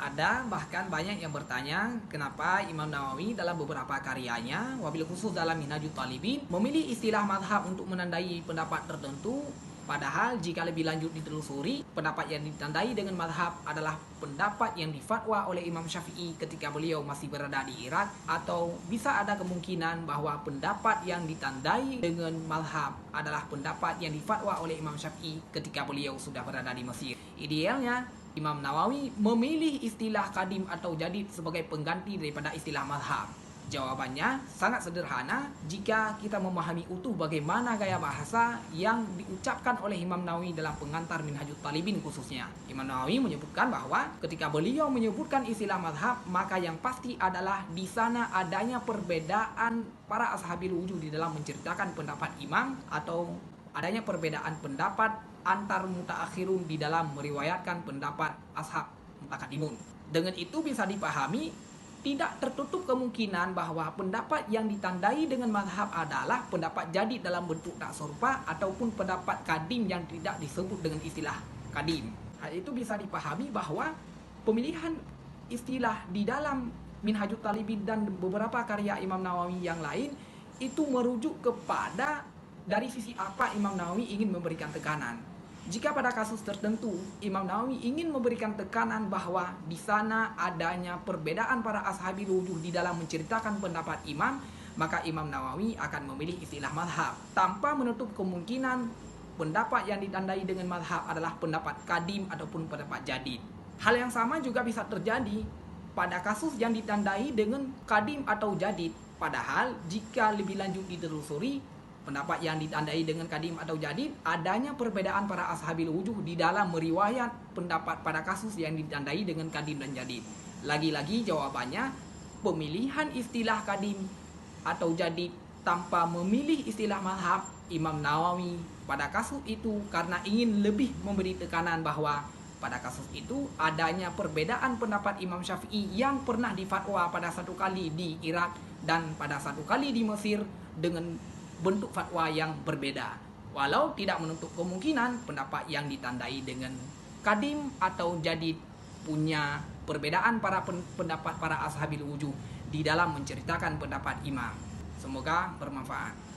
Ada bahkan banyak yang bertanya kenapa Imam Nawawi dalam beberapa karyanya, wabil khusus dalam Minhajul Talibin, memilih istilah madhab untuk menandai pendapat tertentu. Padahal jika lebih lanjut ditelusuri, pendapat yang ditandai dengan madhab adalah pendapat yang difatwa oleh Imam Syafi'i ketika beliau masih berada di Irak. Atau bisa ada kemungkinan bahwa pendapat yang ditandai dengan madhab adalah pendapat yang difatwa oleh Imam Syafi'i ketika beliau sudah berada di Mesir. Idealnya, Imam Nawawi memilih istilah kadim atau jadid sebagai pengganti daripada istilah madhab. Jawabannya sangat sederhana jika kita memahami utuh bagaimana gaya bahasa yang diucapkan oleh Imam Nawawi dalam pengantar Minhajul Talibin khususnya. Imam Nawawi menyebutkan bahwa ketika beliau menyebutkan istilah madhab, maka yang pasti adalah di sana adanya perbedaan para ashabil wujuh di dalam menceritakan pendapat imam, atau adanya perbedaan pendapat antar mutaakhirun di dalam meriwayatkan pendapat ashab mutakadimun. Dengan itu bisa dipahami tidak tertutup kemungkinan bahwa pendapat yang ditandai dengan mazhab adalah pendapat jadid dalam bentuk tak serupa ataupun pendapat kadim yang tidak disebut dengan istilah kadim. Hal itu bisa dipahami bahwa pemilihan istilah di dalam Minhajul Talibin dan beberapa karya Imam Nawawi yang lain itu merujuk kepada dari sisi apa Imam Nawawi ingin memberikan tekanan. Jika pada kasus tertentu Imam Nawawi ingin memberikan tekanan bahwa di sana adanya perbedaan para ashabil wujuh di dalam menceritakan pendapat imam, maka Imam Nawawi akan memilih istilah mazhab tanpa menutup kemungkinan pendapat yang ditandai dengan mazhab adalah pendapat kadim ataupun pendapat jadid. Hal yang sama juga bisa terjadi pada kasus yang ditandai dengan kadim atau jadid. Padahal jika lebih lanjut ditelusuri, pendapat yang ditandai dengan kadim atau jadid adanya perbedaan para ashabil wujuh di dalam meriwayat pendapat pada kasus yang ditandai dengan kadim dan jadid. Lagi-lagi jawabannya pemilihan istilah kadim atau jadid tanpa memilih istilah mazhab Imam Nawawi pada kasus itu karena ingin lebih memberi tekanan bahwa pada kasus itu adanya perbedaan pendapat Imam Syafi'i yang pernah difatwa pada satu kali di Irak dan pada satu kali di Mesir dengan bentuk fatwa yang berbeda. Walau tidak menutup kemungkinan pendapat yang ditandai dengan kadim atau jadid punya perbedaan pendapat para ashabil wujuh di dalam menceritakan pendapat imam. Semoga bermanfaat.